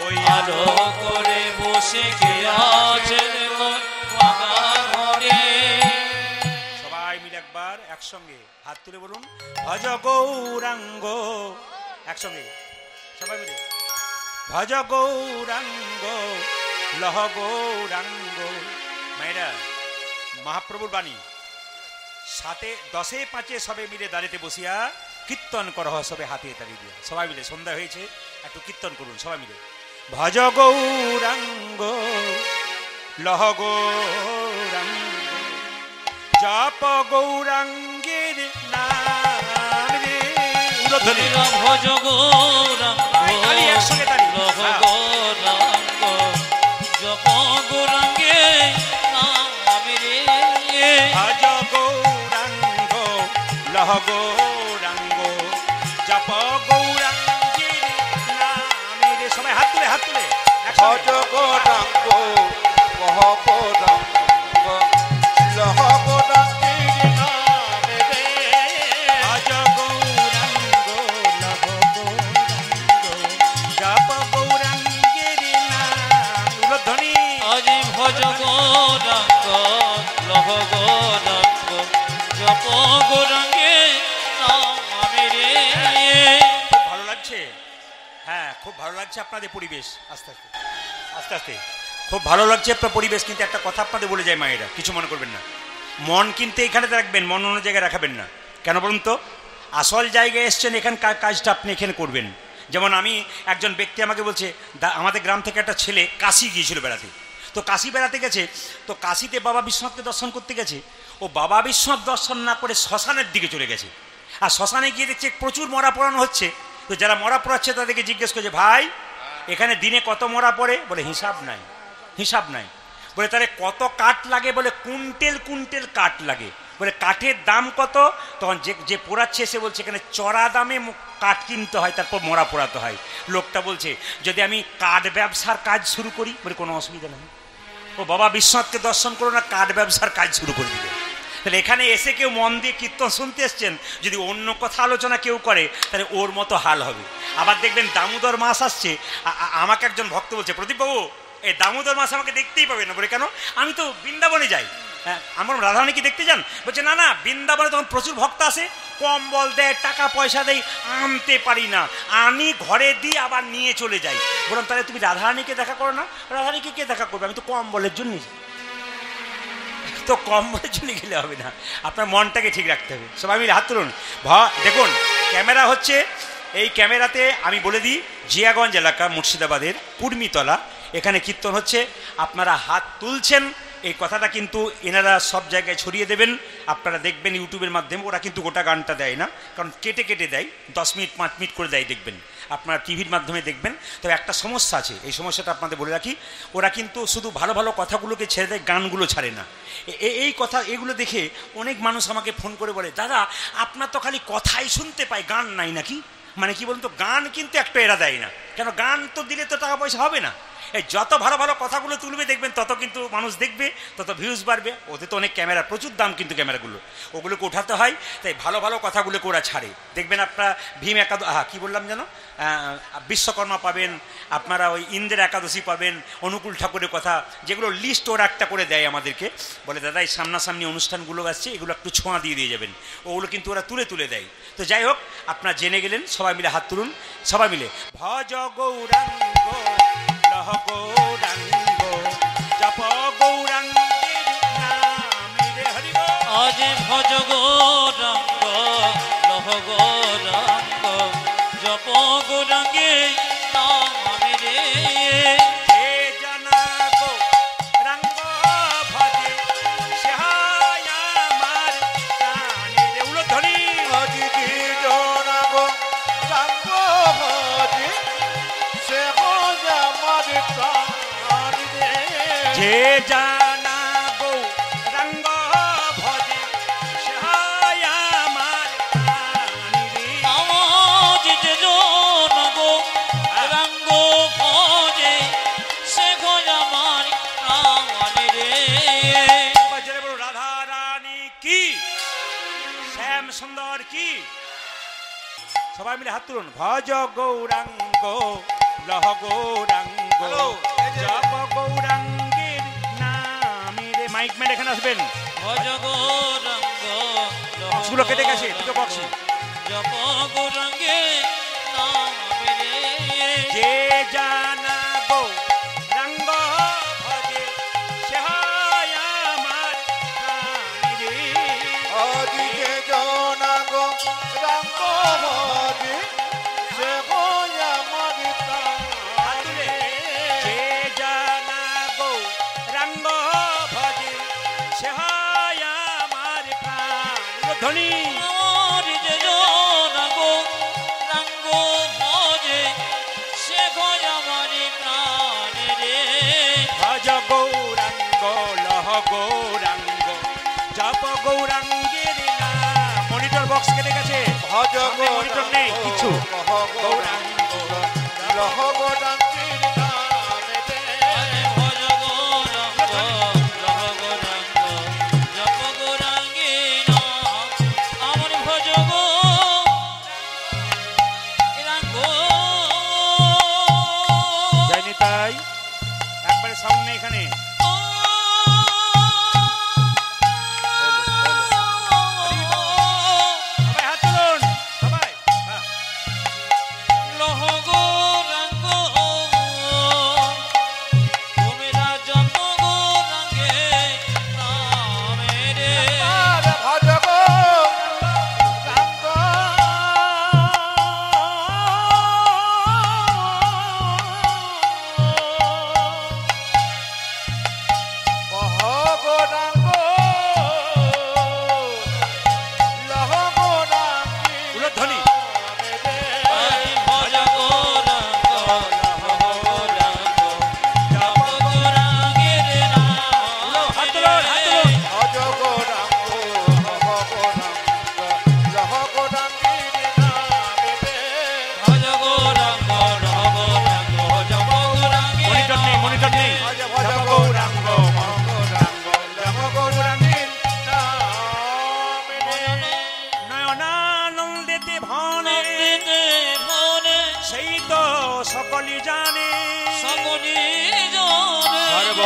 ওই আলো করে বসে কে আছে তোর ভাঙা ঘরে। সবাই মিলে একবার একসঙ্গে হাত তুলে বলুন, ভজ গৌরাঙ্গ। একসঙ্গে সবাই মিলে, ভজ গৌরাঙ্গ, লহ গৌরাঙ্গ। মায়েরা, মহাপ্রভুর বাণী, 7-10 5 সবে মিলে দাঁড়িতে বসিয়া কীর্তন করহ, সবে হাতে তালি দিয়া। সবাই মিলে, সন্ধ্যা হয়েছে, একটু কীর্তন করুন সবাই মিলে। ভজ গৌরাঙ্গ, লহ গৌরাঙ্গ, জপ গৌরাঙ্গের নাম রে। উলধ্বনি। ভজ গৌরাঙ্গ, তালি একসঙ্গে তালি। লহ গৌরাঙ্গ, জপ গৌরাঙ্গে নাম রে। ভজ গৌরাঙ্গ, লহ গৌরাঙ্গ, জপ গৌরাঙ্গের নাম রে। সবাই হাত তুলে, হাত তুলে ভজ গৌরাঙ্গ, কহ গৌরাঙ্গ, লহ গৌরাঙ্গের নামে রে। খুব ভালো লাগছে আপনাদের পরিবেশ। আস্তে আস্তে আস্তে আস্তে খুব ভালো লাগছে আপনার পরিবেশ, কিন্তু একটা কথা আপনাদের বলে যায় মায়েরা, কিছু মনে করবেন না। মন কিন্তু এখানে রাখবেন, মন অন্য জায়গায় রাখাবেন না। কেন বলুন তো? আসল জায়গায় এসছেন, এখানকার কাজটা আপনি এখানে করবেন। যেমন আমি একজন ব্যক্তি আমাকে বলছে, আমাদের গ্রাম থেকে একটা ছেলে কাশি গিয়েছিল বেড়াতে। তো কাশি বেড়াতে গেছে, তো কাশিতে বাবা বিশ্বনাথকে দর্শন করতে গেছে। ও বাবা বিশ্বনাথ দর্শন না করে শ্মশানের দিকে চলে গেছে। আর শ্মশানে গিয়ে দেখছে প্রচুর মরা পোড়ানো হচ্ছে। তো যারা মরা পোড়াচ্ছে তাদেরকে জিজ্ঞেস করছে, ভাই এখানে দিনে কত মরা পড়ে? বলে হিসাব নাই, হিসাব নাই। বলে তাহলে কত কাঠ লাগে? বলে কুইন্টেল কুইন্টেল কাঠ লাগে। বলে কাঠের দাম কত? তখন যে পোড়াচ্ছে সে বলছে এখানে চড়া দামে কাঠ কিনতে হয়, তারপর মরা পোড়াতে হয়। লোকটা বলছে যদি আমি কাঠ ব্যবসার কাজ শুরু করি? বলে কোনো অসুবিধা নেই, ও বাবা বিশ্বনাথকে দর্শন করো না, কাঠ ব্যবসার কাজ শুরু করে দিবে। তাহলে এখানে এসে কেউ মন দিয়ে কীর্তন শুনতে এসছেন, যদি অন্য কথা আলোচনা কেউ করে তাহলে ওর মতো হাল হবে। আবার দেখবেন দামোদর মাস আসছে, আমাকে একজন ভক্ত বলছে, প্রদীপবাবু এই দামোদর মাস আমাকে দেখতেই পাবে না। বলে কেন? আমি তো বৃন্দাবনে যাই। হ্যাঁ, আমার রাধারানী কি দেখতে যান? বলছে না না, বৃন্দাবনে তখন প্রচুর ভক্ত আসে, কম্বল দেয়, টাকা পয়সা দেয়, আনতে পারি না, আনি ঘরে দিই আবার নিয়ে চলে যাই। বললাম তাহলে তুমি রাধারানীকে দেখা করো না। রাধারানীকে কে দেখা করবে? আমি তো কম্বলের জন্য। তো কম্বলের জন্য গেলে হবে না, আপনার মনটাকে ঠিক রাখতে হবে। সবাই মিলে হাত তুলুন। দেখুন ক্যামেরা হচ্ছে, এই ক্যামেরাতে আমি বলে দিই, জিয়াগঞ্জ এলাকা মুর্শিদাবাদের কুর্মিতলা, এখানে কীর্তন হচ্ছে। আপনারা হাত তুলছেন, এই কথাটা কিন্তু এনারা সব জায়গায় ছড়িয়ে দেবেন। আপনারা দেখবেন ইউটিউবের মাধ্যমে, ওরা কিন্তু গোটা গানটা দেয় না, কারণ কেটে কেটে দেয়, 10 মিনিট 5 মিনিট করে দেয়, দেখবেন আপনারা টিভির মাধ্যমে দেখবেন। তবে একটা সমস্যা আছে, এই সমস্যাটা আপনাদের বলে রাখি, ওরা কিন্তু শুধু ভালো ভালো কথাগুলোকে ছেড়ে দেয়, গানগুলো ছাড়ে না। এই কথা, এগুলো দেখে অনেক মানুষ আমাকে ফোন করে বলে, দাদা আপনার তো খালি কথাই শুনতে পাই, গান নাই নাকি? মানে কি বলুন তো, গান কিন্তু একটা এরা দেয় না। কেন? গান তো দিলে তো টাকা পয়সা হবে না। এই যত ভালো ভালো কথাগুলো তুলবে দেখবেন, তত কিন্তু মানুষ দেখবে, তত ভিউজ বাড়বে। ওদের তো অনেক ক্যামেরা, প্রচুর দাম কিন্তু ক্যামেরাগুলো, ওগুলোকে উঠাতে হয়। তাই ভালো ভালো কথাগুলোকে ওরা ছাড়ে। দেখবেন আপনারা ভীম একাদশী, কী বললাম যেন, বিশ্বকর্মা পাবেন, আপনারা ওই ইন্দ্রের একাদশী পাবেন, অনুকূল ঠাকুরের কথা, যেগুলো লিস্ট ওরা একটা করে দেয় আমাদেরকে। বলে দাদা এই সামনাসামনি অনুষ্ঠানগুলো আসছে, এগুলো একটু ছোঁয়া দিয়ে যাবেন। ওগুলো কিন্তু ওরা তুলে তুলে দেয়। তো যাই হোক, আপনারা জেনে গেলেন। সবাই মিলে হাত তুলুন, সবাই মিলে ভজ গৌরাঙ্গ লহ গৌরাঙ্গ জপ গৌরাঙ্গের নামে রে হরি গো। আজ ভজ গৌরাঙ্গ লহ গৌরাঙ্গ জপ গৌরাঙ্গে নামে রে। যে জানা গৌরাঙ্গ ভজে সে হয় আমার প্রাণে রে। উলধ্বনি আজি কি জনা গো রাঙ্গ ভজে সে হয় আমার প্রাণ রে। যে জানা গৌরাঙ্গ ভজে সে হয় আমার প্রাণে রে। আজ যে জন গো রাঙ্গ ভজে সে গয় আমার প্রাণ রে। বাজারে বড় রাধা রানী কি, শ্যাম সুন্দর কি। সবাই মিলে হাত তুলুন। ভজ গৌরাঙ্গ লহ গৌরাঙ্গ জপ গৌরাঙ্গের নামে রে। মাইক ম্যান এখানে আসবেন। ভজ গৌরাঙ্গ লহ বক্সগুলো কেটে গেছে, দুটো বক্স। জপ গৌরাঙ্গে নামে রে। যে জানা গৌরাঙ্গ ভজে সে হয় আমার প্রাণে রে। আজি কে জনা গো রাঙ্গ ভজে সে হয় আমার প্রাণ রে। যে জানা গৌরাঙ্গ ভজে সে হয় আমার প্রাণ। ধ্বনি আমার যে জন গো রাঙ্গ ভজে সে গয় আমার প্রাণ রে। ভজ গৌরাঙ্গ লহ গৌরাঙ্গ জপ গৌরাঙ্গের নাম। মনিটর বক্স কেটে গেছে, ভজ মনিটর নেই কিছু। গৌরাঙ্গ লহ গৌরাঙ্গের নামে রে। ভজ গৌরাঙ্গ লহ গৌরাঙ্গ জপ গৌরাঙ্গে নাম। আমার ভজ গৌরাঙ্গ। যায়নি তাই একবারে সাউন্ড নেই এখানে। সবাই হাত তুলুন, সবাই। বাহ।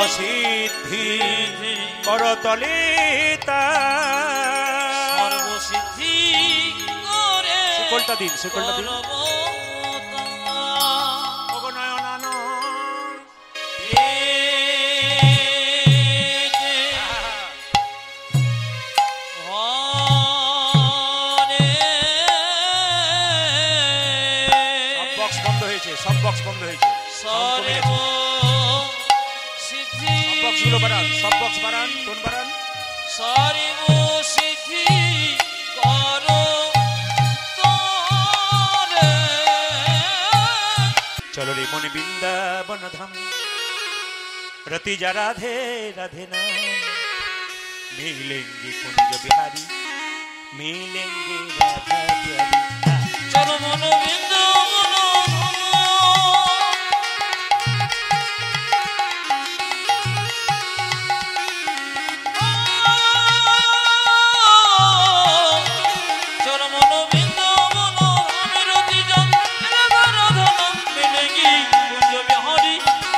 সর্বসিদ্ধি করতলে তার। সর্বসিদ্ধি করে শিকলটা দিন, শিকলটা দিন। সর্বতা ওগো নয়নানন। সব বক্স বন্ধ হয়েছে, সব বক্স বন্ধ হয়েছে। সাউন্ড কমে গেছে। সব বক্সগুলো বাড়ান, সব বক্স বাড়ান, টোন বাড়ান। চলো রে মনে বৃন্দাবন ধাম, রতি যা রাধে রাধে নাম, মিলেঙ্গে কুঞ্জ বিহারি, মিলেঙ্গে রাধা প্যারি। চলো মন বৃন্দাবন চলো মন বৃন্দাবন আমি রতি যান রাধা রাধা নাম মিলেঙ্গি কুঞ্জ বিহারি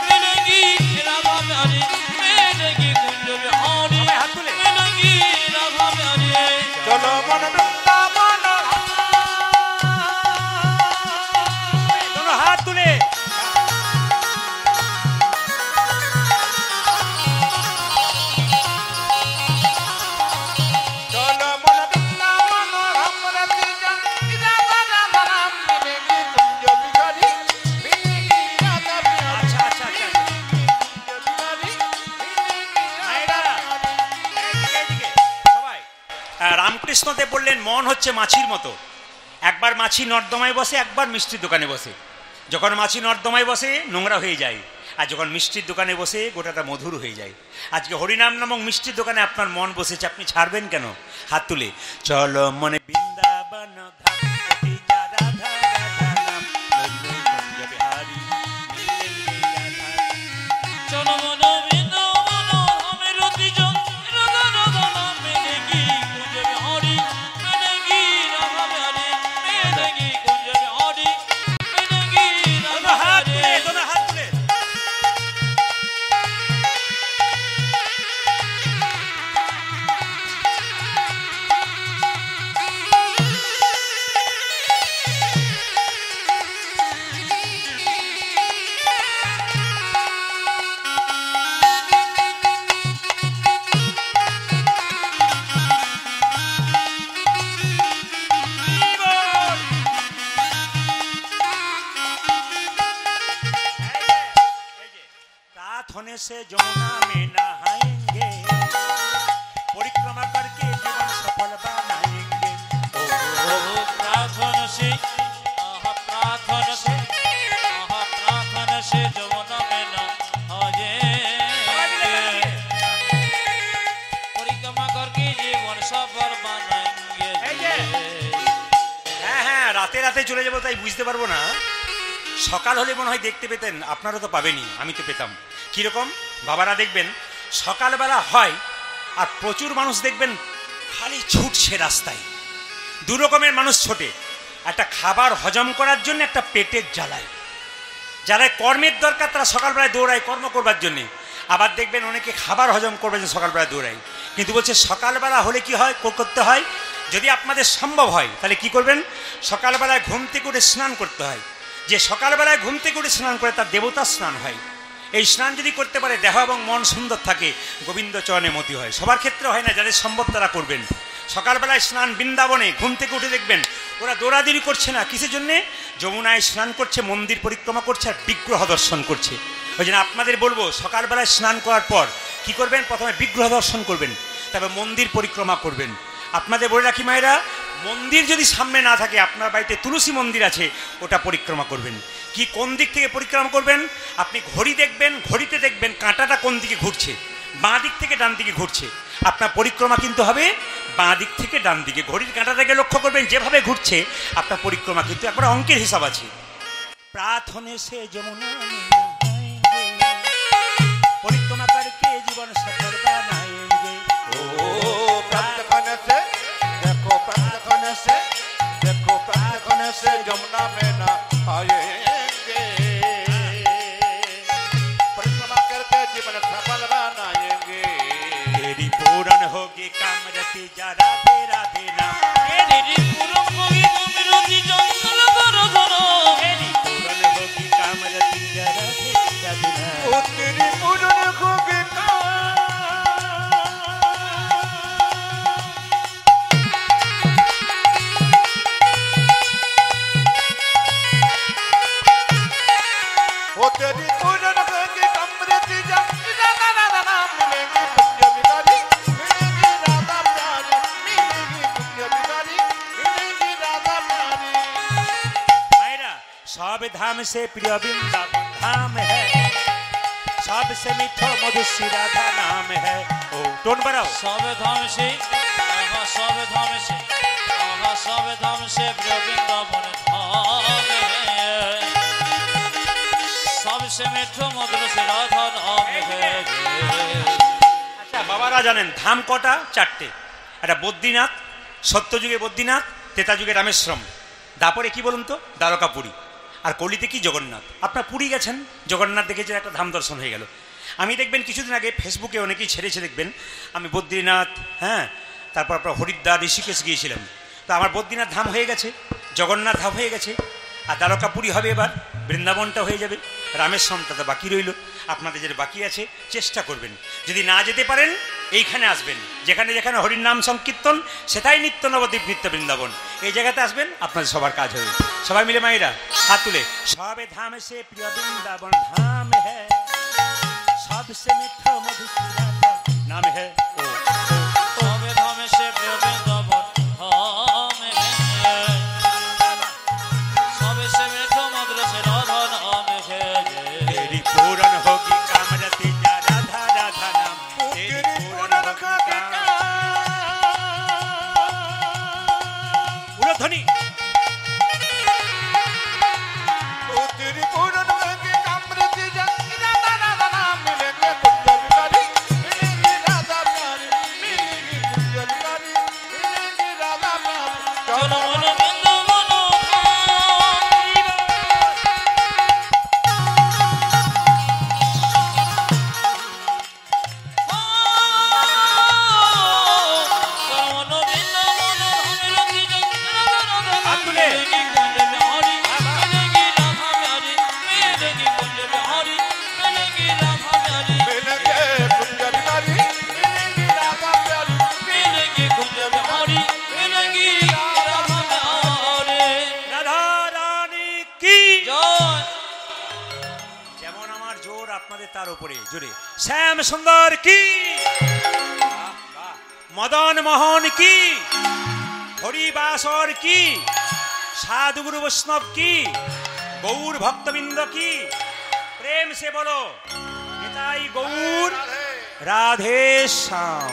মিলেঙ্গি রাধা প্যারি মিলেঙ্গি কুঞ্জ বিহারি সবাই হাত তুলে। মিলেঙ্গি রাধা প্যারি চলো মন বৃন্দাবন দোনো হাত তুলে। চলো মন বৃন্দাবন রাম রতি যান রাধা রাধা রাম মিলেঙ্গি কুঞ্জ বিহারি মিলেঙ্গি রাধা বিহারি আচ্ছা আচ্ছা আচ্ছা। কুঞ্জ বিহারি মিলেঙ্গি রাধা বিহারি। এইদিকে, সবাই। রামকৃষ্ণদেব বললেন মন হচ্ছে মাছির মতো, একবার মাছি নর্দমায় বসে, একবার মিষ্টির দোকানে বসে। যখন মাছি নর্দমায় বসে নোংরা হয়ে যায়, আর যখন মিষ্টির দোকানে বসে গোটাটা মধুর হয়ে যায়। আজকে হরিনাম নামক মিষ্টির দোকানে আপনার মন বসেছে, আপনি ছাড়বেন কেন? হাত তুলে। চলো মনে বৃন্দাবন ধাম, রতি যা রাধা রাধা নাম, মিলেঙ্গে কুঞ্জ বিহারি, মিলেঙ্গে রাধা। চলো মন বৃন্দাবন আমি রতি যান রাধা রাধা নাম মিলেঙ্গি কুঞ্জ বিহারি মিলেঙ্গি রাধা প্যারি মিলেঙ্গি কুঞ্জ বিহারি মিলেঙ্গি দোনো রাধা হাত তুলে, প্যারি দোনো হাত তুলে। रात होने से जमुना में नहाएंगे, परिक्रमा करके जीवन सफल बनाएंगे। ও প্রার্থনা সে প্রার্থনা সে যমুনা में न हाजे परिक्रमा करके जीवन सफल बनाएंगे হ্যাঁ হ্যাঁ, রাতে রাতে চলে যাবো তাই বুঝতে পারবো না। সকাল হলে মনে হয় দেখতে পেতেন, আপনারা তো পাবেনই, আমি তো পেতাম। কিরকম বাবারা দেখবেন সকালবেলা হয় আর প্রচুর মানুষ দেখবেন খালি ছুটছে রাস্তায়। দু রকমের মানুষ ছোটে, একটা খাবার হজম করার জন্য, একটা পেটের জ্বালায়। যারা কর্মের দরকার তারা সকালবেলায় দৌড়ায় কর্ম করবার জন্যে। আবার দেখবেন অনেকে খাবার হজম করবার জন্য সকালবেলায় দৌড়ায়। কিন্তু বলছে সকালবেলা হলে কি হয়, করতে হয়, যদি আপনাদের সম্ভব হয় তাহলে কি করবেন, সকালবেলায় ঘুম থেকে উঠে স্নান করতে হয়। যে সকালবেলায় ঘুম থেকে উঠে স্নান করে তার দেবতার স্নান হয়। এই স্নান যদি করতে পারে দেহ এবং মন সুন্দর থাকে, গোবিন্দ চরণে মতি হয়। সবার ক্ষেত্রে হয় না, যাদের সম্ভব তারা করবেন। সকালবেলায় স্নান বৃন্দাবনে ঘুম থেকে উঠে দেখবেন ওরা দৌড়াদৌড়ি করছে না, কিসের জন্যে? যমুনায় স্নান করছে, মন্দির পরিক্রমা করছে আর বিগ্রহ দর্শন করছে। ওই জন্য আপনাদের বলবো সকালবেলায় স্নান করার পর কি করবেন, প্রথমে বিগ্রহ দর্শন করবেন, তারপর মন্দির পরিক্রমা করবেন। আপনাদের বলে রাখি মায়েরা, মন্দির যদি সামনে না থাকে, আপনার বাড়িতে তুলসী মন্দির আছে, ওটা পরিক্রমা করবেন। কি কোন দিক থেকে পরিক্রমা করবেন? আপনি ঘড়ি দেখবেন, ঘড়িতে দেখবেন কাঁটাটা কোন দিকে ঘুরছে, বাঁ দিক থেকে ডান দিকে ঘুরছে। আপনার পরিক্রমা কিন্তু হবে বাঁ দিক থেকে ডান দিকে। ঘড়ির কাঁটাটাকে লক্ষ্য করবেন, যেভাবে ঘুরছে আপনার পরিক্রমা কিন্তু একবার অঙ্কের হিসাব আছে। প্রার্থনে সে যমুনা পরিক্রমা করকে জীবন সফল বানাएंगे। देखो प्रार्थन से जमुना में न आएंगे, परिक्रमा करके जीवन सफल पूरन होगी कामरती जा राधे राधे नाम तेरी पूरन होगी कामरती जा राधा राधा नाम तेरी पूरन होगी कामरती जा राधे राधे नाम ओ तेरी पूरन होगी ओ तेरी पूरन होगी कामरती जा राधा राधा नाम मिलेगी कुंज बिहारी मिलेगी राधा प्यारी मिलेगी कुंज बिहारी मिलेगी राधा प्यारी मायरा सब धाम से प्रिय वृंदावन धाम है सबसे मीठो मधुसी राधा नाम है ओ टोन बढ़ाओ सब धाम से सब धाम से सब धाम से प्रिय वृंदावन धाम है सबसे मीठो मधुर से राधा नाम है আচ্ছা বাবারা জানেন ধাম কটা চারটে একটা বদ্রীনাথ সত্যযুগে বদ্রীনাথ ত্রেতাযুগে রামেশ্বরম তারপরে কি বলুন তো দ্বারকাপুরী আর কলিতে কি জগন্নাথ আপনার পুরী গেছেন জগন্নাথ দেখেছেন একটা ধাম দর্শন হয়ে গেল আমি দেখবেন কিছুদিন আগে ফেসবুকে অনেকেই ছেড়েছে দেখবেন আমি বদ্রীনাথ হ্যাঁ তারপর আপনার হরিদ্বার ঋষিকেশ গিয়েছিলাম তো আমার বদ্রীনাথ ধাম হয়ে গেছে জগন্নাথ ধাম হয়ে গেছে আর দ্বারকাপুরী হবে এবার বৃন্দাবনটা হয়ে যাবে রামেশ্বরমটা তো বাকি রইল আপনাদের যেটা বাকি আছে চেষ্টা করবেন যদি না যেতে পারেন এইখানে আসবেন যেখানে যেখানে হরির নাম সংকীর্তন সেটাই নিত্য নবদ্বীপ নিত্য বৃন্দাবন এই জায়গাতে আসবেন আপনাদের সবার কাজ হবে সবাই মিলে মায়েরা হাত তুলে সবে ধাম সে প্রিয় বৃন্দাবন ধাম হ্যাঁ सबसे मीठा मधुर राधा नाम है ओ सब धाम से प्रिय वृंदावन धाम है सबसे मीठो मधुर से राधा नाम है तेरी पूरन होगी कामरती जा राधा राधा नाम तेरी पूरन होगी उलध्वनि ओ तेरी पूरन होगी कामरती जा राधा राधा नाम मिलेंगे कुंज बिहारी मिलेगी राधा प्यारी मिलेगी कुंज बिहारी मिलेगी राधा प्यारी चलो मन वृंदावन मिलेंगे कुंज बिहारी मिलेगी राधा प्यारी राधा रानी की যেমন আমার জোর আপনাদের তার উপরে জোরে শ্যাম সুন্দর কি মদন মোহন কি হরিবাসর কি সাধুগুরু বৈষ্ণব কি গৌর ভক্তবৃন্দ কি প্রেম সে বলো নিতাই গৌর রাধে শ্যাম।